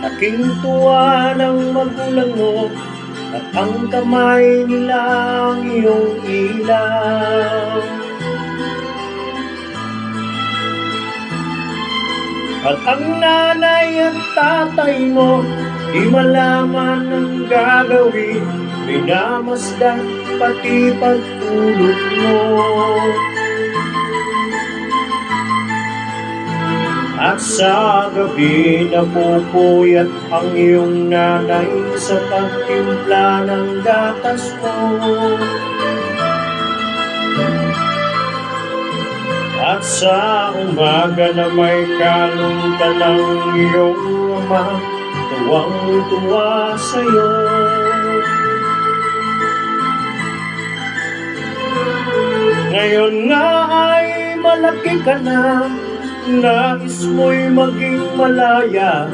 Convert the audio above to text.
Laking tuwa ng magulang mo at ang kamay nila ang iyong ilaw. At ang nanay at tatay mo di malaman ang gagawin, minamasdan pati pagtulog mo. At sa gabi napupuyat ang iyong nanay sa pagtimpla ng gatas mo. At sa umaga na may kalong ka ng iyong ama, tuwang-tuwa sa'yo. Ngayon nga ay malaki ka na, nais mo'y maging malaya,